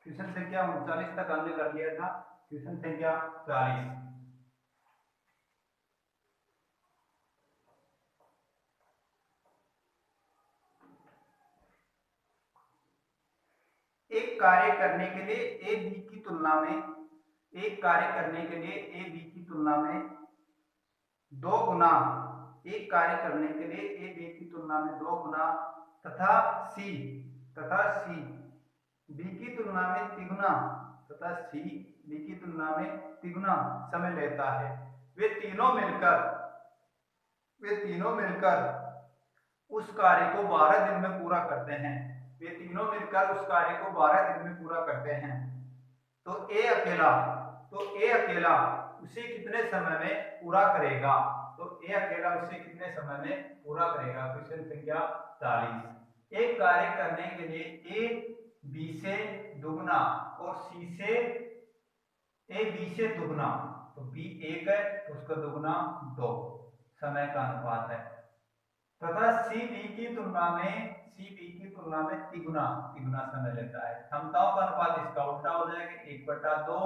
Question संख्या 39 तक हमने कर लिया था। क्वेश्चन संख्या 40। एक कार्य करने के लिए ए बी की तुलना में एक कार्य करने के लिए ए बी की तुलना में 2 गुना एक कार्य करने के लिए ए बी की तुलना में 2 गुना तथा सी बी की तुलना में तिगुना तथा सी बी की तुलना में तिगुना समय लेता है। वे तीनों मिलकर उस कार्य को 12 दिन में पूरा करते हैं। वे तीनों मिलकर उस कार्य को 12 दिन में पूरा करते हैं। तो ए अकेला उसे कितने समय में पूरा करेगा? तो ए अकेला उसे कितने समय में पूरा करेगा? क्वेश्चन संख्या 40। एक कार्य करने के लिए ए बी से दुगना और सी से ए बी से दुगना, तो बी 1 है तो उसका दुगना 2 समय का अनुपात है, तथा सी बी की तुलना में तिगुना समय लेता है। क्षमताओं का अनुपात इसका उल्टा हो जाएगा, 1/2,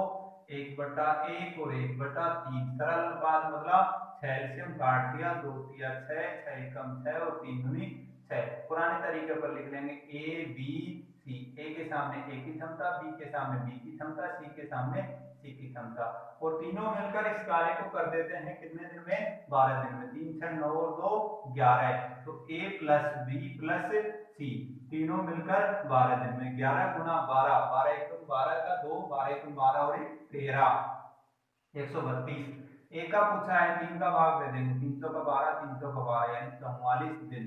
1/1 और 1/3। सरल अनुपात मतलब 6 एलसीएम काट दिया, 2 तिया 6, 6 एकम 6 और 3 दूनी 6। पुराने तरीके पर लिख लेंगे ए बी सी, ए के सामने ए की क्षमता, बी के सामने बी की क्षमता, सी के सामने सी की क्षमता, और तीनों मिलकर इस कार्य को कर देते हैं कितने दिन में? 12 दिन में। 3 6 9 और 2 11, तो ए प्लस बी प्लस सी तीनों मिलकर 12 दिन में। 11 गुना 12, 12 एकम 12 का 2, 12 एकम 12 और 13, 132। ए का पूछा है, 3 का भाग दे देंगे, 300 का 12, 300 का 12 यानी 44 दिन।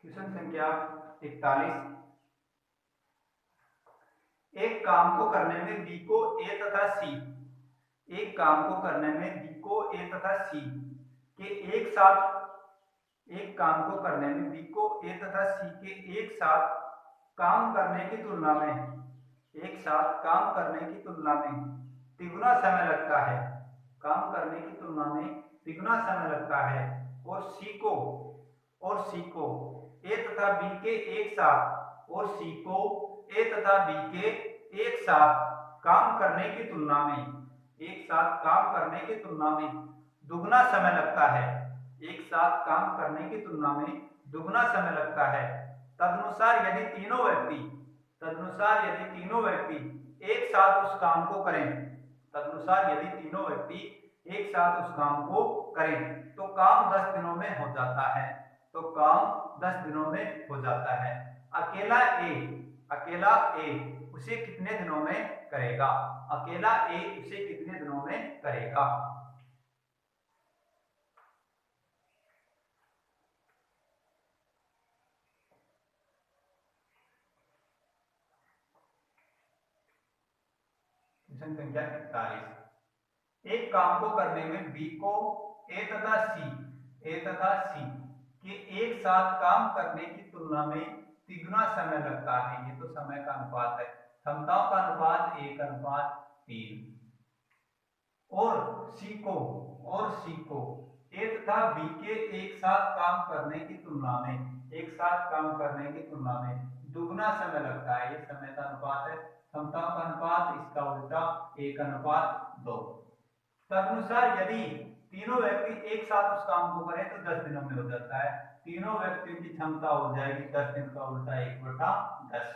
क्वेश्चन संख्या 41। एक काम को करने में बी को ए तथा सी एक काम को करने में बी को ए तथा सी के एक साथ एक काम को करने में बी को ए तथा सी के एक साथ काम करने की तुलना में तिगुना समय लगता है। काम करने की तुलना में तिगुना समय लगता है, और सी को ए तथा बी के एक साथ काम करने की तुलना में दुगना समय लगता है। एक साथ काम करने की तुलना में दुगना समय लगता है। तदनुसार यदि तीनों व्यक्ति एक साथ उस काम को करें तो काम 10 दिनों में हो जाता है। अकेला ए उसे कितने दिनों में करेगा? संख्या 41। एक काम को करने में बी को ए तथा सी के एक साथ काम करने की तुलना में तिगुना समय लगता है। ये तो समय का अनुपात है। क्षमताओं का अनुपात 1:3। और सी को ए तथा बी के एक साथ काम करने की तुलना में दुगना समय लगता है। ये समय का अनुपात है। क्षमताओं का अनुपात इसका उल्टा 1:2। तदनुसार यदि तीनों व्यक्ति एक साथ उस काम को करें तो 10 दिनों में हो जाता है। तीनों व्यक्तियों की क्षमता हो जाएगी 10 दिन का उल्टा 1/10।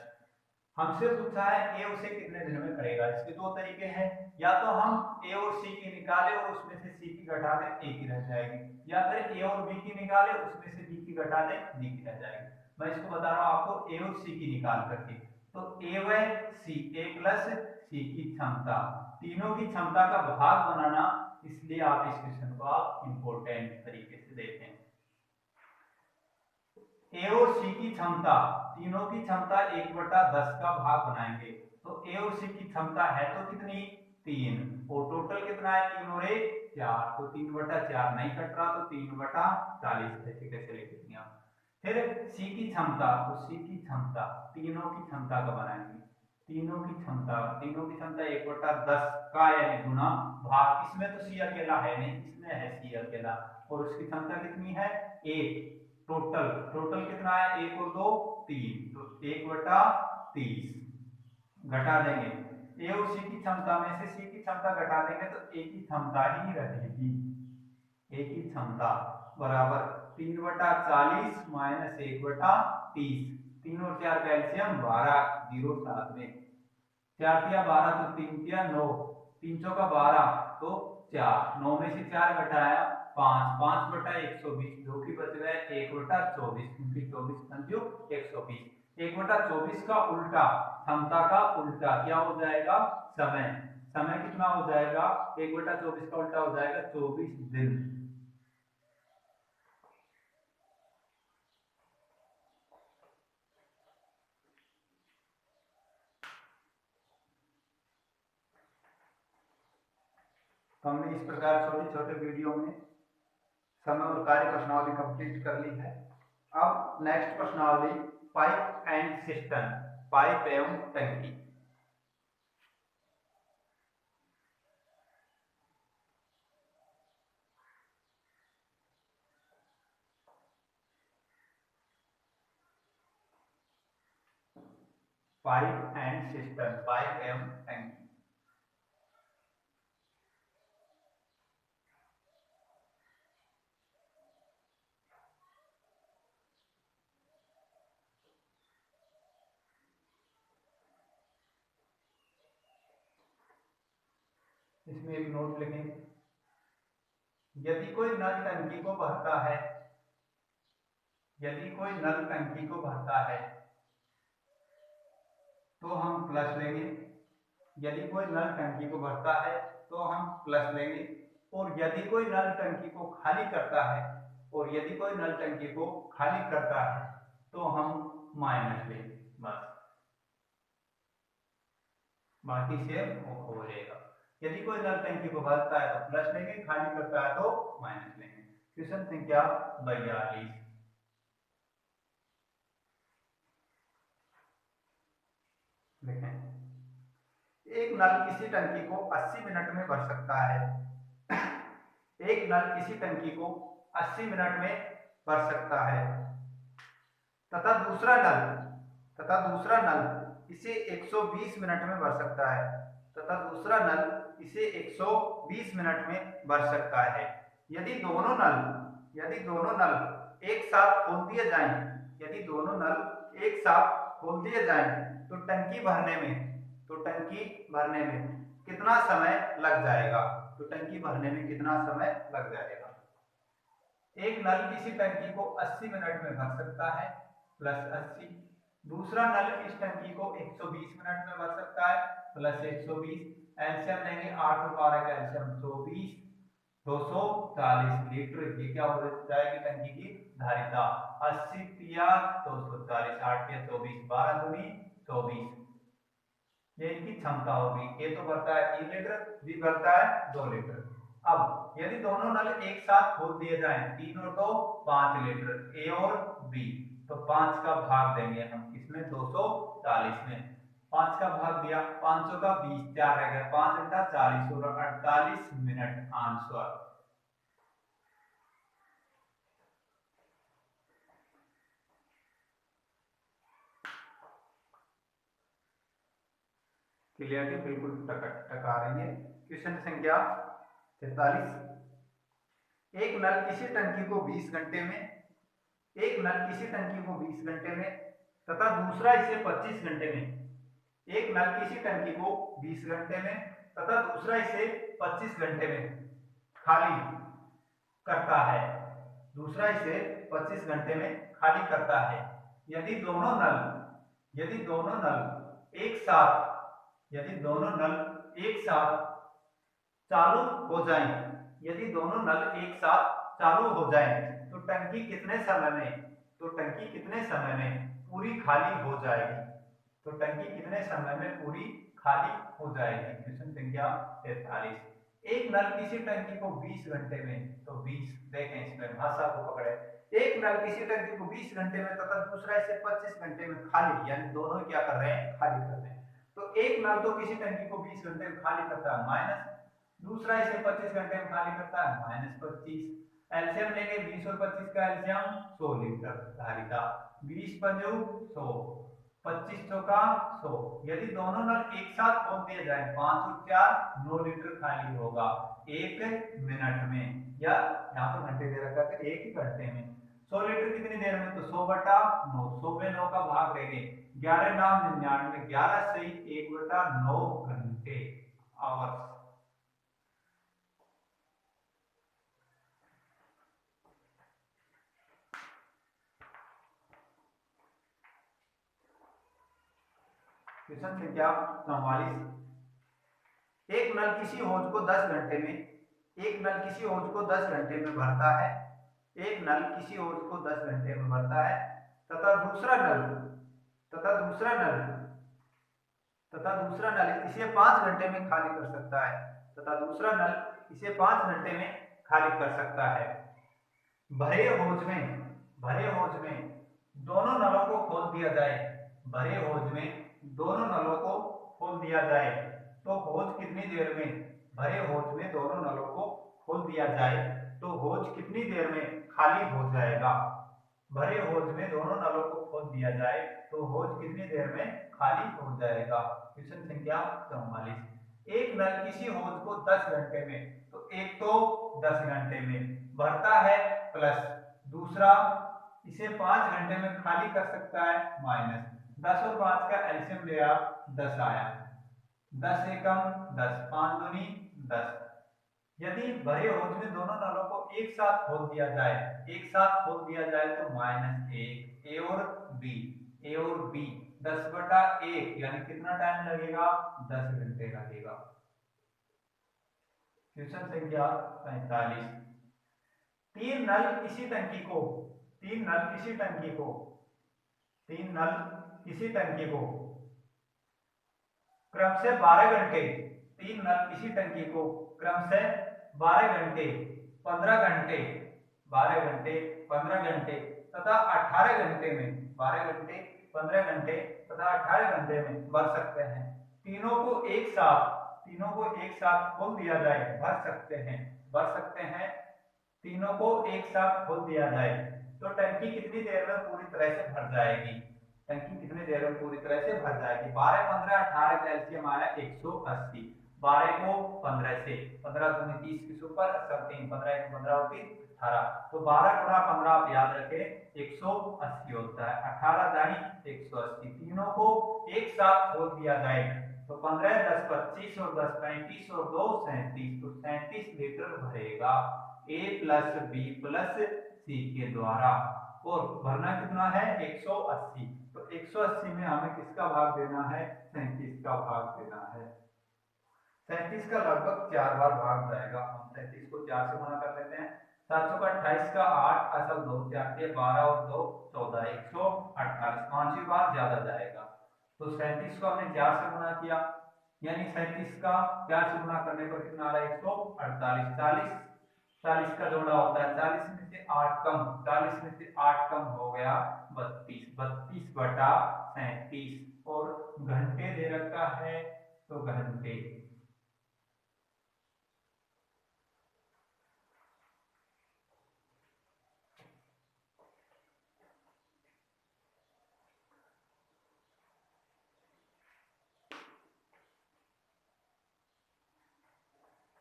हमसे पूछा है ए उसे कितने दिन में करेगा। इसके 2 तरीके हैं, या तो हम ए और सी की निकालें और उसमें से सी की घटा दें, ए की रह जाएगी, या फिर ए और बी की निकालें उसमें से बी की घटा दें, बी की रह जाएगी। मैं इसको बता रहा हूं आपको ए और सी की निकाल करके। तो ए व सी, ए प्लस सी की क्षमता, तीनों की क्षमता का भाग बनाना, इसलिए आप इस क्वेश्चन को आप इंपॉर्टेंट तरीके से देखें। ए और सी की क्षमता, तीनों की क्षमता 1/10 का भाग बनाएंगे। तो ए और सी की क्षमता है तो कितनी? 3 और टोटल कितना है 3 और 1 4, तो 3/4 नहीं कट रहा तो 3/40 ऐसे कैसे लिखेंगे आप। फिर सी की क्षमता, तो सी की क्षमता तीनों की क्षमता का बनाएंगे। तीनों की क्षमता 1/10 का यानी गुना भाग, इसमें तो सी अकेला है नहीं, इसमें है सी अकेला और उसकी क्षमता कितनी है 1। टोटल कितना है 1 और 2 3, तो 1/30 घटा देंगे ए और सी की क्षमता में से सी की क्षमता घटा देंगे तो ए की क्षमता ही रहेगी। ए की क्षमता बराबर 3/40 माइनस 1/30, 3 और 4 का एलसीएम 12, 0 साथ में 4 तिया 12 तो 3 तिया 9, 3 का 12 तो 4, 9 में से 4 घटाया 5, 5/120 जो कि बच गया 1/24 क्योंकि 24 पंजू 120। 1/24 का उल्टा, क्षमता का उल्टा क्या हो जाएगा समय। समय कितना हो जाएगा 1/24 का उल्टा हो जाएगा 24 दिन। तो हमने इस प्रकार छोटे छोटे वीडियो में समय और कार्य प्रश्नावली कंप्लीट कर ली है। अब नेक्स्ट प्रश्नावली पाइप एंड सिस्टम, पाइप एवं टंकी। पाइप एंड सिस्टम, पाइप एवं टंकी। इसमें एक नोट लिखेंगे, यदि कोई नल टंकी को भरता है, यदि कोई नल टंकी को भरता है तो हम प्लस लेंगे। यदि कोई नल टंकी को भरता है तो हम प्लस लेंगे, और यदि कोई नल टंकी को खाली करता है, और यदि कोई नल टंकी को खाली करता है तो हम माइनस लेंगे, बस बाकी से वो हो जाएगा। यदि कोई नल टंकी को भरता है तो प्लस लेंगे, खाली करता है तो माइनस लेंगे। क्वेश्चन संख्या 42 देखें, एक नल किसी टंकी को 80 मिनट में भर सकता है। एक नल किसी टंकी को 80 मिनट में भर सकता है तथा दूसरा नल इसे 120 मिनट में भर सकता है, तथा दूसरा नल इसे 120 मिनट में भर सकता है। यदि दोनों नल एक साथ खोल दिए जाएं, यदि दोनों नल एक साथ खोल दिए जाएं तो टंकी भरने में कितना समय लग जाएगा, तो टंकी भरने में कितना समय लग जाएगा। एक नल किसी टंकी को 80 मिनट में भर सकता है प्लस 80, दूसरा नल इस टंकी को 120 मिनट में भर सकता है प्लस 120। एलसीएम लेंगे 8 और 12 का एलसीएम 24, 240 लीटर। ये क्या हो जाएगी टंकी की धारिता, 80 तिया 240, 8 तिया 24, 12 दूनी 24। ये इनकी क्षमता होगी। ए तो भरता है 3 लीटर, बी भरता है 2 लीटर। अब यदि दोनों नल एक साथ खोल दिए जाएं, 3 और 2 5 लीटर, ए और बी, तो 5 का भाग देंगे हम किसमें 240 में। 5 का भाग दिया, 500 का 20, 4 रह गया, 5 घंटा 40 और 48 मिनट आंसर। क्लियरली बिल्कुल टका रही है। क्वेश्चन संख्या 43, एक नल किसी टंकी को 20 घंटे में, एक नल किसी टंकी को 20 घंटे में तथा दूसरा इसे 25 घंटे में, एक नल किसी टंकी को 20 घंटे में तथा दूसरा इसे 25 घंटे में खाली करता है, दूसरा इसे 25 घंटे में खाली करता है। यदि दोनों नल एक साथ चालू हो जाएं, यदि दोनों नल एक साथ चालू हो जाएं तो टंकी कितने समय में पूरी खाली हो जाएगी, तो टंकी कितने समय में पूरी खाली हो जाएगी। क्वेश्चन संख्या 43। एक नल किसी टंकी को 20 घंटे में, तो 20 देखें इसमें भाषा को पकड़े, एक नल किसी टंकी को 20 घंटे में तथा दूसरा इसे 25 घंटे में खाली, यानी दोनों क्या कर रहे हैं, खाली कर रहे हैं। तो एक नल तो किसी टंकी को 20 घंटे में खाली करता है माइनस, दूसरा इसे 25 घंटे में खाली करता है माइनस 25। एलसीएम लेंगे 20 और 25 का एलसीएम 100 लीटर धारिता, 20 पंजू 100, 25 चौका 100। यदि दोनों नल एक साथ खोल दिए जाए 5 और 4 9 लीटर खाली होगा 1 मिनट में, या यहाँ पर घंटे दे रखा है 1 घंटे में। 100 लीटर कितनी देर में, तो 100 बटा 9, 100 में 9 का भाग देंगे 11 9 99, 11 सही 1 बटा 9 घंटे आवर्स। क्वेश्चन संख्या 44। एक नल किसी हौज को 10 घंटे में, एक नल किसी हौज को 10 घंटे में भरता है, एक नल किसी हौज को 10 घंटे में भरता है तथा दूसरा नल इसे 5 घंटे में खाली कर सकता है, तथा दूसरा नल इसे 5 घंटे में खाली कर सकता है। भरे हौज में दोनों नलों को खोल दिया जाए, भरे हौज में दोनों नलों को खोल दिया जाए तो हौज कितनी देर में, भरे हौज में दोनों नलों को खोल दिया जाए तो हौज कितनी देर में खाली हो जाएगा। भरे हौज में दोनों नलों को खोल दिया जाए तो हौज कितनी देर में खाली हो जाएगा। क्वेश्चन संख्या 44। एक नल किसी हौज को 10 घंटे में, तो एक तो 10 घंटे में भरता है प्लस दूसरा इसे 5 घंटे में खाली कर सकता है माइनस, 10 और 5 का एलसीएम लिया 10 आया, 10 एकम 10, 5 दूनी 10। यदि भरे हौज में दोनों नलों को एक साथ खोल दिया जाए तो माइनस 1 ए और बी 10 बटा 1, यानी कितना टाइम लगेगा, 10 घंटे लगेगा। क्वेश्चन संख्या 45। तीन नल किसी टंकी को क्रम से 12 घंटे, 3 नल किसी टंकी को क्रम से 12 घंटे 15 घंटे 12 घंटे 15 घंटे तथा 18 घंटे में 12 घंटे 15 घंटे तथा 18 घंटे में भर सकते हैं। तीनों को एक साथ खोल दिया जाए, भर सकते हैं तीनों को एक साथ खोल दिया जाए तो टंकी कितनी देर में पूरी तरह से भर जाएगी, टंकी कितनी देर में पूरी तरह से भर जाएगी। 12 15 18 का एलसीएम आया 180, 12 को 15 से 15 दूनी 30 की सुपर 3 15 1 15 होती 18, तो 12 गुणा 15 आप याद रखें 180 होता है, 18 दाई 180। तीनों को एक साथ खोल दिया जाए तो 15 10 25 और 10 35 और 2 37, तो 37 लीटर भरेगा A प्लस बी प्लस सी के द्वारा, और भरना कितना है 180, तो 180 में हमें किसका भाग देना है, 37 का भाग देना है। 37 का लगभग 4 बार भाग जाएगा, हम 37 को 4 से गुणा कर लेते हैं, 700 का 28 का 8 असल 2 4 12 और 2 14 148, 5 बार ज्यादा जाएगा। तो 37 को हमने 4 से गुणा किया, यानी 37 का 4 से गुणा करने पर कितना आ रहा है 148, 40 का जोड़ा होता है, 40 में से 8 कम, 40 में से 8 कम हो गया 32, 32 बटा 37, और घंटे दे रखा है तो घंटे।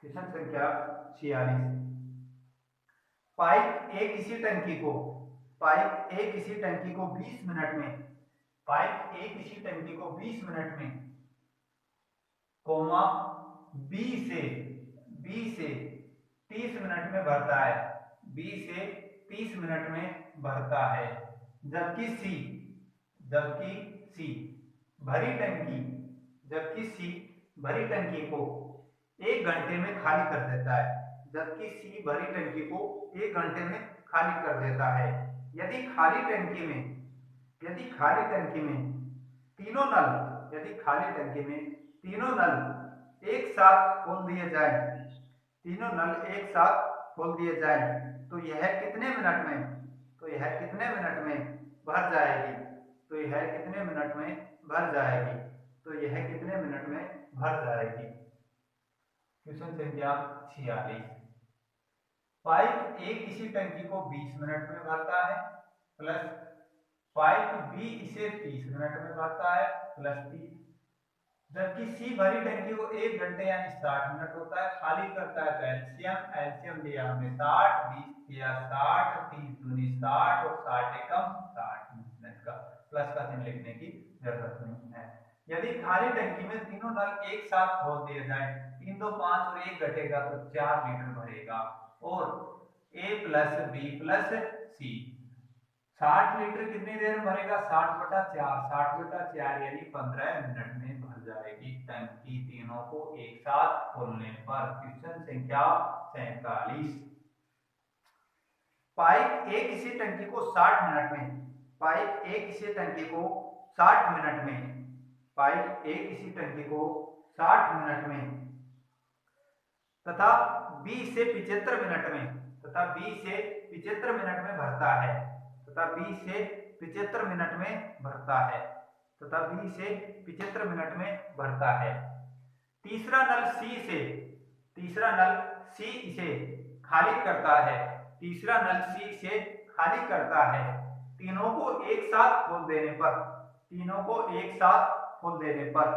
क्वेश्चन संख्या 46। पाइप ए किसी टंकी को 20 मिनट में, पाइप ए किसी टंकी को 20 मिनट में कोमा बी से 30 मिनट में भरता है, बी से 30 मिनट में भरता है, जबकि सी भरी टंकी को 1 घंटे में खाली कर देता है, जबकि सी भरी टंकी को 1 घंटे में खाली कर देता है। यदि खाली टंकी में तीनों तीनों नल एक साथ खोल दिए जाए, तीनों नल एक साथ खोल दिए जाए तो यह कितने मिनट में, तो यह कितने मिनट में भर जाएगी, तो यह कितने मिनट में भर जाएगी, तो यह कितने मिनट में भर जाएगी। क्वेश्चन संख्या 46। पाइप ए किसी टंकी को 20 मिनट में भरता है प्लस पाइप बी इसे 30 मिनट में भरता है प्लस 30, जबकि सी भरी टंकी को 1 घंटे यानी 60 मिनट होता है खाली करता है। तो एलसीएम एलसीएम लिया हमने 60, 20 किया 60, 30 दूनी 60 और 60 एकम 60 मिनट का, प्लस का चिन्ह लिखने की जरूरत नहीं है। यदि खाली टंकी में तीनों नल एक साथ खोल दिए जाए, 3 2 5 और 1 घटेगा तो 4 लीटर भरेगा और ए प्लस बी प्लस सी 60 लीटर कितनी देर में भरेगा, 60/4, 60/4 यानी 15 मिनट में भर जाएगी टंकी तीनों को एक साथ खोलने पर। क्वेश्चन संख्या 47। पाइप ए किसी टंकी को 60 मिनट में, पाइप ए किसी टंकी को 60 मिनट में, पाइप ए किसी टंकी को 60 मिनट में तथा बी से 75 मिनट में, तथा बी से 75 मिनट में भरता है, तथा बी से 75 मिनट में भरता है, तथा बी से 75 मिनट में भरता है। तीसरा नल सी से, तीसरा नल सी इसे खाली करता है, तीसरा नल सी से खाली करता है। तीनों को एक साथ खोल देने पर, तीनों को एक साथ खोल देने पर,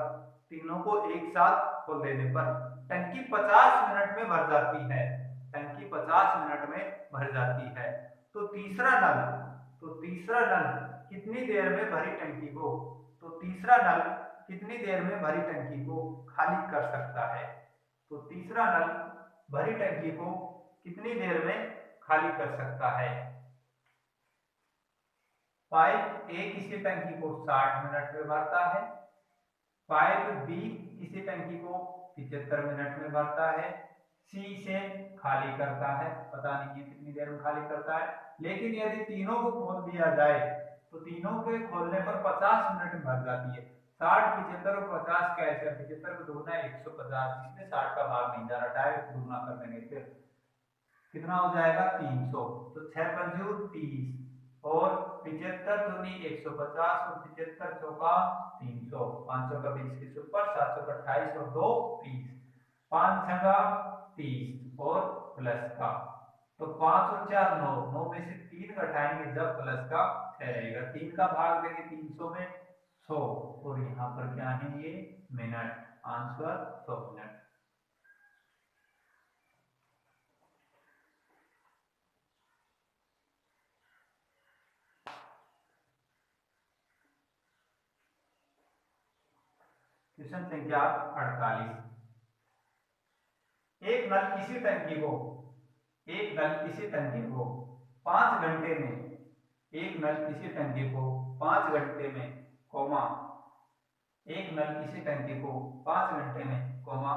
तीनों को एक साथ खोल देने पर टंकी 50 मिनट में भर जाती है, टंकी 50 मिनट में भर जाती है। तो तीसरा नल, तो तीसरा नल कितनी देर में भरी टंकी को, तो तीसरा नल कितनी देर में भरी टंकी को खाली कर सकता है, तो तीसरा नल भरी टंकी को कितनी देर में खाली कर सकता है। पाइप ए किसी टंकी को 60 मिनट में भरता है, पाइप बी किसी टंकी को 75 मिनट में भरता है, सी से खाली करता है, पता नहीं है कितनी देर में खाली करता है, लेकिन यदि तीनों को खोल दिया जाए तो तीनों के खोलने पर 50 मिनट में भर जाती है। 60, 75 और 50 कैसे, 75 को दूना है 150, इसमें 60 का भाग नहीं जा रहा, डायरेक्ट दूना कर देंगे, फिर कितना हो जाएगा 300, तो 6 पंजू 30 और 75 दूनी 150 और 75 चौका 300, 500 का 20 के ऊपर 700 का 28 और 2 30, 5 छगा 30 और प्लस का, तो 5 और 4 9, 9 में से 3 घटाएंगे जब प्लस का 6 रहेगा, 3 का भाग देंगे 300 में 100 और यहाँ पर क्या है ये मिनट, आंसर 100 मिनट। क्वेश्चन संख्या 48। एक नल किसी टंकी को, एक नल किसी टंकी को 5 घंटे में, एक नल किसी टंकी को 5 घंटे में कोमा, एक नल किसी टंकी को 5 घंटे में कोमा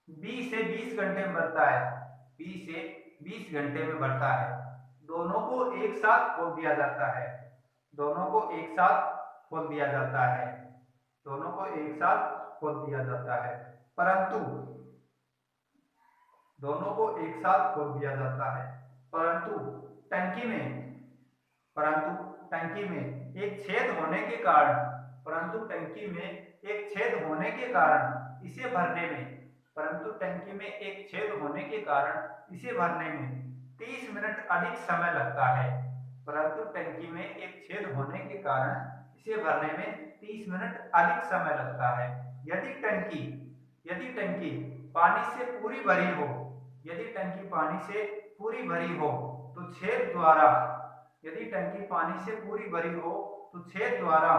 बी से 20 घंटे में भरता है, बी से 20 घंटे में भरता है। दोनों को एक साथ खोल दिया जाता है, दोनों को एक साथ खोल दिया जाता है, दोनों को एक साथ खोल दिया जाता है, परंतु दोनों को एक साथ खोल दिया जाता है, परंतु टंकी में, परंतु टंकी में एक छेद होने के कारण, परंतु टंकी में एक छेद होने के कारण इसे भरने में, परंतु टंकी में एक छेद होने के कारण इसे भरने में 30 मिनट अधिक समय लगता है, परंतु टंकी में एक छेद होने के कारण इसे भरने में 30 मिनट अधिक समय लगता है। यदि टंकी, यदि टंकी पानी से पूरी भरी हो, यदि टंकी पानी से पूरी भरी हो तो छेद द्वारा, यदि टंकी पानी से पूरी भरी हो तो छेद द्वारा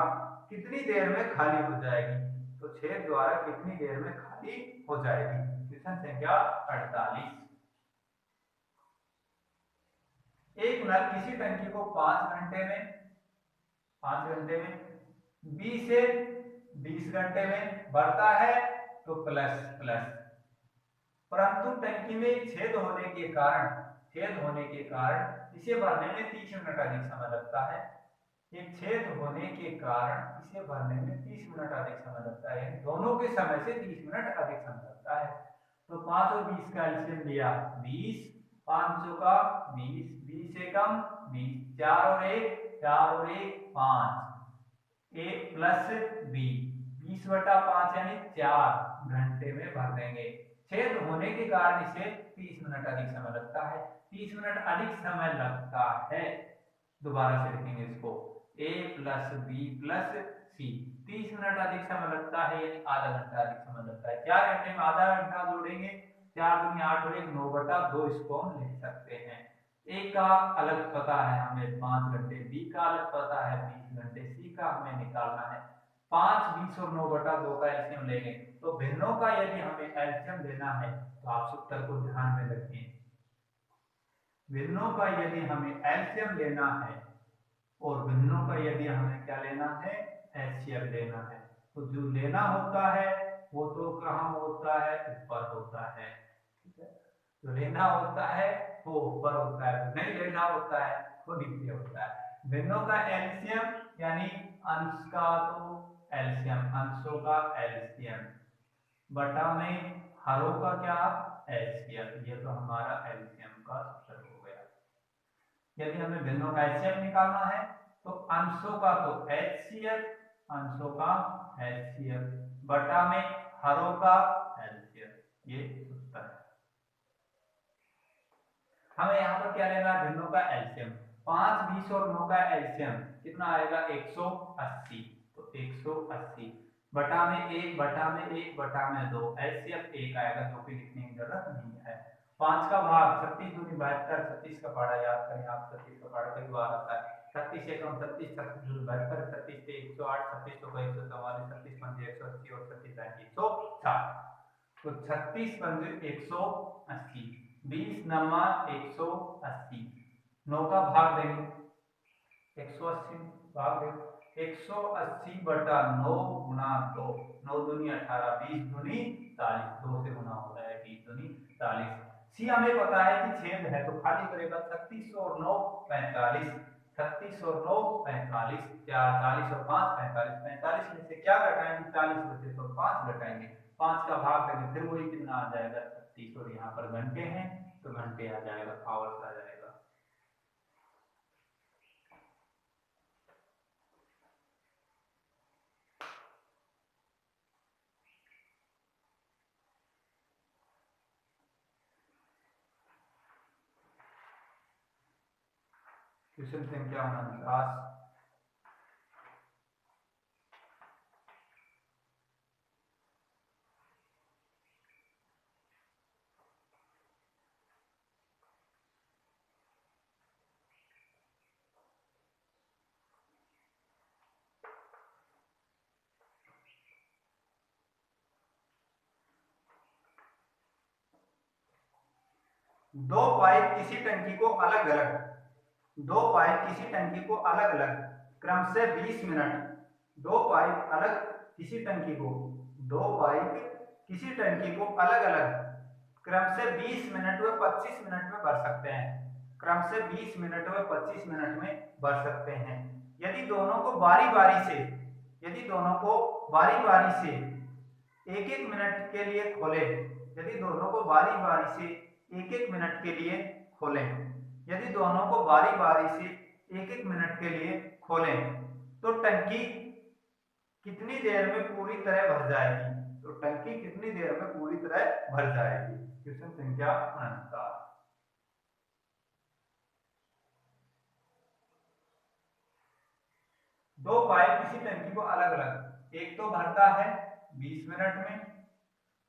कितनी देर में खाली हो जाएगी, तो छेद द्वारा कितनी देर में खाली हो जाएगी। क्वेश्चन संख्या 48। एक नल किसी टंकी को 5 घंटे में, 5 घंटे में बी से 20 घंटे में भरता है तो प्लस प्लस, परंतु टंकी में छेद होने के कारण, छेद होने के कारण इसे भरने में 30 मिनट अधिक समय लगता है। एक छेद होने के कारण इसे भरने में 30 मिनट अधिक समय लगता है, यानी दोनों के समय से 30 मिनट अधिक समय लगता है। तो 5 और 20 का एलसीएम लिया 20, 500 का 20, 20 एकम 20, 4 और 1 5, ए प्लस बी 20/5 यानी 4 घंटे में भर देंगे। छेद होने के कारण इसे 30 मिनट अधिक समय लगता है। 30 मिनट अधिक समय लगता है, दोबारा से लिखेंगे इसको, ए प्लस बी प्लस सी। 30 मिनट अधिक समय लगता है यानी आधा घंटा अधिक समय लगता है। 4 घंटे में आधा घंटा जोड़ेंगे, 4 दूनी 8 और 1 9/2 इसको हम लिख सकते हैं। ए का अलग पता है हमें 5 घंटे, बी का अलग पता है 20 घंटे, सी का हमें निकालना है 5, 20 और 9/2 का एलसीएम लेंगे। तो भिन्नों का यदि हमें एलसीएम लेना है तो आप सूत्र को ध्यान में रखें। भिन्नों का यदि हमें एलसीएम लेना है और भिन्नों का यदि हमें क्या लेना है, एचसीएफ लेना है, तो जो लेना होता है वो तो कहाँ होता है, ऊपर होता है, ठीक है। जो लेना होता है वो ऊपर होता है, नहीं लेना होता है वो नीचे होता है। भिन्नों का एलसीएम यानी अंश का तो एलसीएम, अंशों का एलसीएम बटा में हरों का क्या, एचसीएफ। ये तो हमारा एलसीएम का सूत्र हो गया। यदि हमें भिन्नों का एचसीएफ निकालना है तो अंशों का तो एचसीएफ, अंशों का एचसीएफ बटा में हरों का एलसीएफ, ये सूत्र है। हमें यहाँ पर क्या लेना है, भिन्नों का एलसीएम। 5, 20 और 9 का एलसीएम कितना आएगा, 180। तो 180 बटा में 1 बटा में 1 बटा में 2, एलसीएम 1 आएगा, जो कि लिखने की जरूरत नहीं है। 5 का भाग 36 दूनी 72, 36 का पहाड़ा याद करें आप, 36 का पहाड़ा कई बार आता है। 36 एकम 36, 36 दूनी 72, 36 से 108, 36 तो 144, 36 पंजे 180 और 36 पैंतीस 160। तो 36 पंजे 180, 20 नमा 180, 9 का भाग देंगे 180 भाग देंगे 180 बटा 9 गुणा 2, 9 दूनी 18, 20 दूनी 40, 2 से गुना हो रहा है 20 दूनी 40। सी हमें पता है कि छेद है तो खाली करेगा 36 और 9 45, 36 और 9 45, 40 और 5 45, 45 में से क्या घटाएंगे, 40 बचे तो 5 घटाएंगे, 5 का भाग करेंगे फिर वही कितना आ जाएगा 36, और यहाँ पर घंटे हैं तो घंटे आ जाएगा, आवर्स आ जाएगा। क्वेश्चन संख्या 49, दो पाइप किसी टंकी को अलग अलग, दो पाइप किसी टंकी को अलग अलग क्रम से 20 मिनट, दो पाइप अलग किसी टंकी को, दो पाइप किसी टंकी को अलग अलग क्रम से 20 मिनट व 25 मिनट में भर सकते हैं, क्रम से 20 मिनट व 25 मिनट में भर सकते हैं। यदि दोनों को बारी बारी से, यदि दोनों को बारी बारी से एक एक मिनट के लिए खोले, यदि दोनों को बारी बारी से एक एक मिनट के लिए खोलें, यदि दोनों को बारी बारी से एक एक मिनट के लिए खोलें तो टंकी कितनी देर में पूरी तरह भर जाएगी, तो टंकी कितनी देर में पूरी तरह भर जाएगी। क्वेश्चन संख्या 49, दो पाइप किसी टंकी को अलग अलग, एक तो भरता है 20 मिनट में,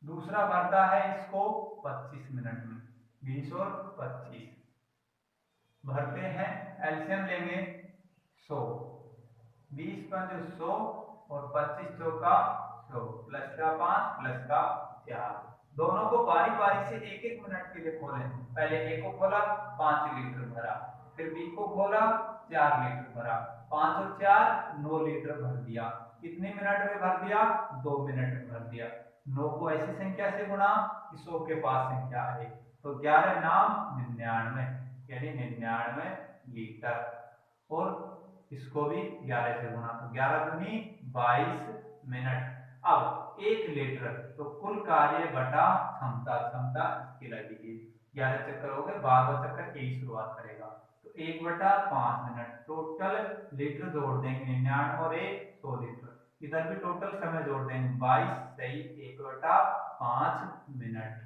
दूसरा भरता है इसको 25 मिनट में, 20 और 25 भरते हैं। एलसीएम लेंगे 100, 20 पंज 100 और 25 चौका 100, प्लस का 5 प्लस का 4, दोनों को बारी बारी से एक एक मिनट के लिए खोलें। पहले ए को खोला 5 लीटर भरा, फिर बी को खोला 4 लीटर भरा, 5 और 4 9 लीटर भर दिया। कितने मिनट में भर दिया, 2 मिनट में भर दिया। 9 को ऐसी संख्या से गुणा कि 100 के पास संख्या आए, तो 11 नाम 99 यानी 99 लीटर। और इसको भी 11 से गुना, तो 11 दूनी 22 मिनट। अब 1 लीटर, तो कुल कार्य बटा क्षमता, क्षमता इसकी लगेगी। 11 चक्कर हो गए, 12वां चक्कर यही शुरुआत करेगा, तो 1/5 मिनट। टोटल लीटर जोड़ देंगे 99 और 100 लीटर। इधर भी टोटल समय जोड़ देंगे 22 सही 1/5 मिनट।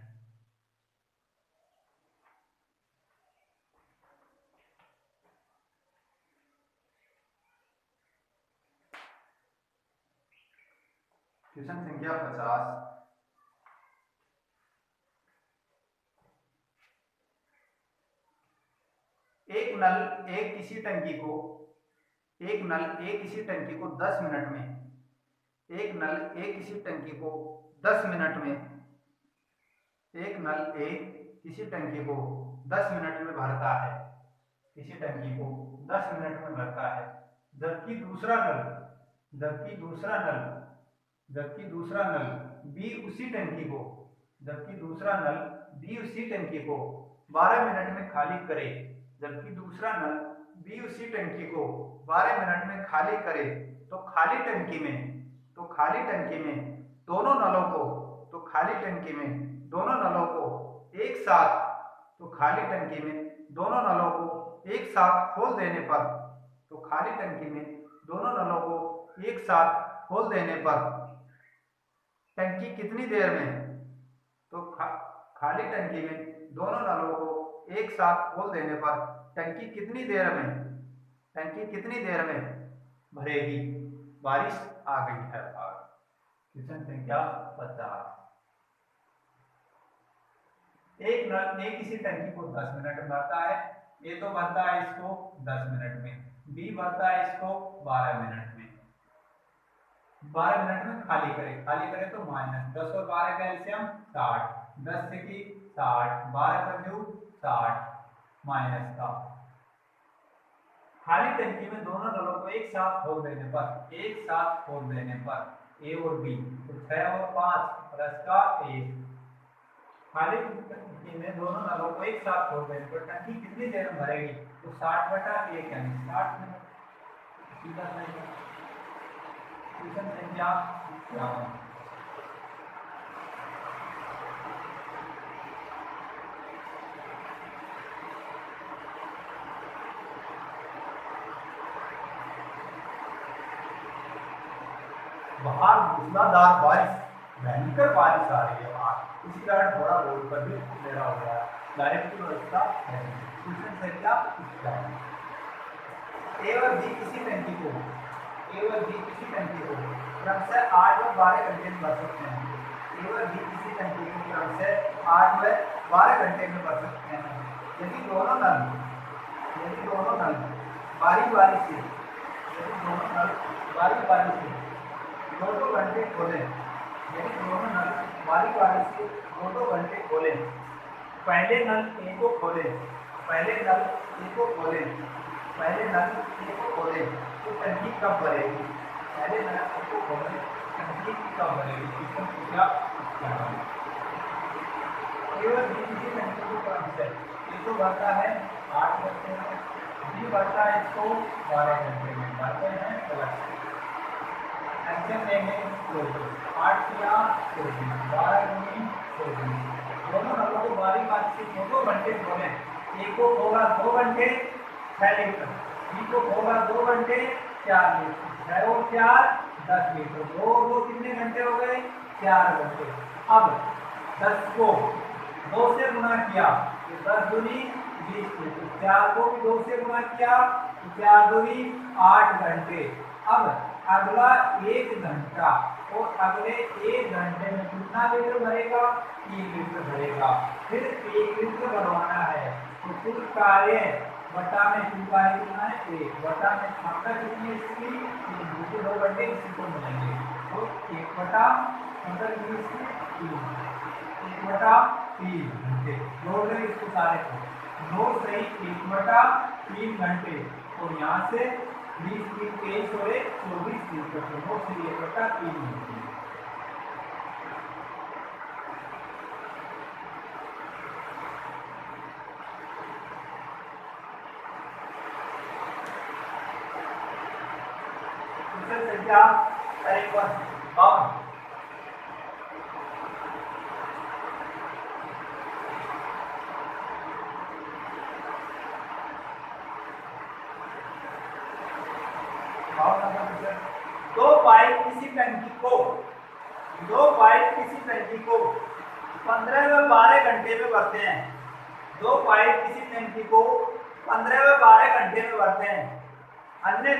क्वेश्चन संख्या 50। एक नल एक किसी टंकी को 10 मिनट में, एक नल एक किसी टंकी को 10 मिनट में, एक नल एक किसी टंकी को 10 मिनट में भरता है, किसी टंकी को 10 मिनट में भरता है, जबकि दूसरा नल बी उसी टंकी को, जबकि दूसरा नल बी उसी टंकी को 12 मिनट में खाली करे, जबकि दूसरा नल बी उसी टंकी को 12 मिनट में खाली करे, तो खाली टंकी में दोनों नलों को, तो खाली टंकी में दोनों नलों को एक साथ, तो खाली टंकी में दोनों नलों को एक साथ खोल देने पर, तो खाली टंकी में दोनों नलों को एक साथ खोल देने पर टंकी कितनी देर में, तो खाली टंकी में दोनों नलों को एक साथ खोल देने पर टंकी कितनी देर में भरेगी। बारिश आ गई है। क्वेश्चन संख्या 50। एक नल एक किसी टंकी को 10 मिनट में भरता है, ए तो भरता है इसको 10 मिनट में, बी भरता है इसको 12 मिनट में, 12 मिनट में खाली करे तो माइनस 10 और 12 का एलसीएम 60, 10 से की 60, 12 का क्यूब 60 माइनस का। खाली टंकी में दोनों नलों को एक साथ खोल देने पर ए और बी, तो 6 और 5 प्लस का 1, खाली टंकी में दोनों नलों को एक साथ खोल देने पर टंकी कितनी देर में भरेगी, तो 60/1 यानी 60 मिनट। सीधा सही। क्वेश्चन संख्या 51। बाहर मूसलाधार बारिश, भयंकर बारिश आ रही है बाहर, इसी कारण थोड़ा रोड पर भी अंधेरा हो गया, लाइट की व्यवस्था है। क्वेश्चन संख्या 51। ए और बी किसी टंकी को क्रमशः 8 और 12 घंटे में भर सकते हैं। ए और बी किसी टंकी को क्रमशः 8 व 12 घंटे में भर सकते हैं, यदि दोनों नल बारी बारी से 2-2 घंटे खोलें, यदि दोनों नल बारी से 2-2 घंटे खोलें, पहले नल ए को खोलें, तो टंकी कब भरेगी, पहले नल ए को खोलें, टंकी कब भरेगी। इसको पूछा केवल बी किसी टंकी को क्रमशः ए तो भरता है 8 घंटे में, बी भरता है इसको 12 घंटे में, भरते हैं प्लस एल्सियम लेंगे 8 या 12 गुनी 24, दोनों नलों को बारी से 2-2 घंटे खोलें, ए को होगा 2 घंटे 6 लीटर, बी को होगा 2 घंटे 4 लीटर, 6 और 4 10 लीटर, 2 कितने घंटे हो गए 4 घंटे। अब 10 को 2 से गुणा किया तो 10 दूनी 20 लीटर, 4 को भी 2 से गुणा किया तो 4 दूनी 8 घंटे। अब अगला 1 घंटा, और अगले 1 घंटे में कितना लीटर भरेगा, 3 लीटर भरेगा। फिर 1 लीटर भरवाना है, तो कुल कार्य बटा में कुल कार्य कितना है 1, बटा में क्षमता कितनी इसकी 3, 2 घंटे इसी को मिलेंगे, तो 1/क्षमता कितनी इसकी 3, 1/3 घंटे। जोड़ रहे इसको सारे को 9 सही 1/3 घंटे, और यहाँ से 20 की 23 और 24 लीटर, 9 से 1/3 घंटे। क्या 53 52। दो पाइप किसी टंकी को 15 व 12 घंटे में भरते हैं। दो पाइप किसी टंकी को 15 व 12 घंटे में भरते हैं। अन्य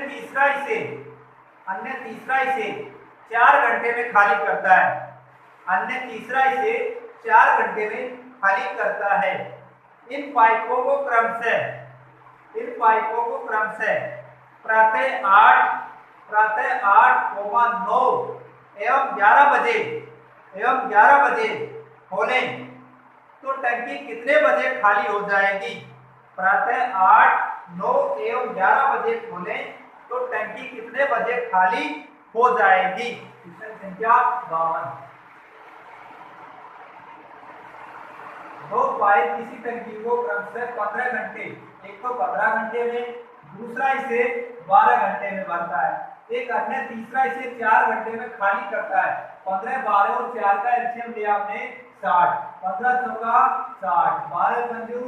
तीसरा इसे 4 घंटे में खाली करता है। अन्य तीसरा इसे 4 घंटे में खाली करता है। इन पाइपों को क्रमशः प्रातः 8:09 एवं 11 बजे खोलें तो टंकी कितने बजे खाली हो जाएगी? प्रातः 8, 9 एवं 11 बजे खोलें तो टंकी कितने बजे खाली हो जाएगी? क्वेश्चन संख्या 52। दो पाइप किसी टंकी को क्रमशः 15 घंटे, एक तो 15 घंटे में, दूसरा इसे 12 घंटे में भरता है। एक अन्य तीसरा इसे 4 घंटे में खाली करता है। 15, 12 और 4 का एलसीएम लिया हमने 60। 15 चौका 60, 12 पंजू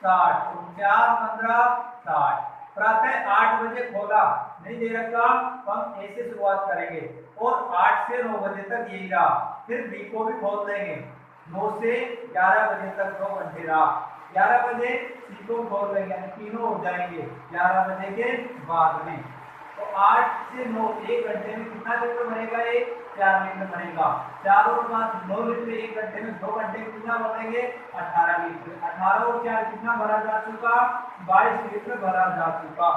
60, 4 15 60। प्रातः 8 बजे खोला, नहीं दे रखा तो हम ए से शुरुआत करेंगे और 8 से 9 बजे तक यही रहा। फिर बी को भी खोल देंगे, 9 से 11 बजे तक 2 घंटे रहा। 11 बजे सी को खोल देंगे, तीनों हो जाएंगे 11 बजे के बाद में। तो 8 से 9 1 घंटे में कितना लीटर बनेगा? 4 लीटर बनेगा। 4 और 5 9 लीटर 1 घंटे में, 2 घंटे में कितना बनेंगे? 18 लीटर। 18 और 4 कितना भरा जा चुका? 22 लीटर भरा जा चुका।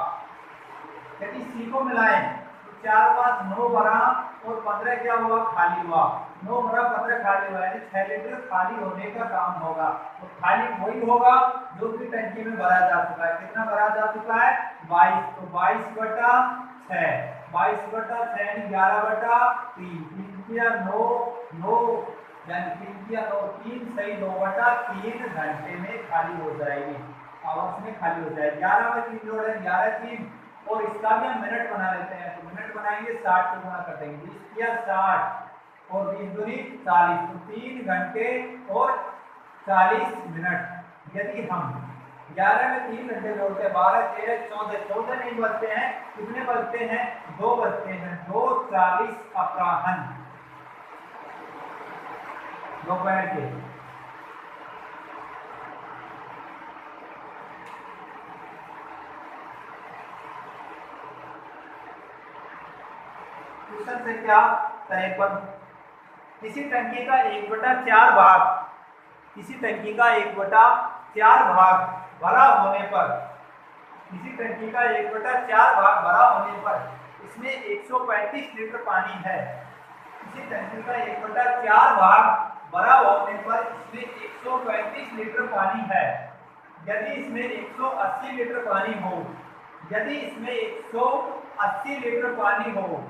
यदि सी को मिलाएं तो 4 5 9 भरा और 15 क्या हुआ? खाली हुआ। 9 भरा 15 खाली हुआ, यानी 6 लीटर खाली होने का काम होगा। तो खाली वही होगा जो कि टंकी में भरा जा चुका है। कितना भरा जा चुका है? 22। तो 22/6, 22/6 यानी 11/3, 3/9 9 यानी 3/9 3 सही 9/3 घंटे में खाली हो जाएगी। आवाज में खाली हो जाएगी। 11 में 3 जोड़े 11 3 और इसका भी हम मिनट बना लेते हैं। तो मिनट बनाएंगे 60 से गुणा कर देंगे, 20/60 और 20 दूनी 40, तो 3 घंटे और 40 मिनट। यदि हम 11 में 3 घंटे जोड़ते हैं, 12 13 14 नहीं बचते हैं, कितने बचते हैं? 2 बचते हैं। 2:40 अपराह्न दोपहर के। क्वेश्चन संख्या 53। किसी टंकी का 1/4 भाग, किसी टंकी का 1/4 भाग भरा होने पर, किसी टंकी का 1/4 भाग भरा होने पर इसमें 135 लीटर पानी है। किसी टंकी का 1/4 भाग भरा होने पर इसमें 135 लीटर पानी है। यदि इसमें 180 लीटर पानी हो, यदि इसमें 180 लीटर पानी हो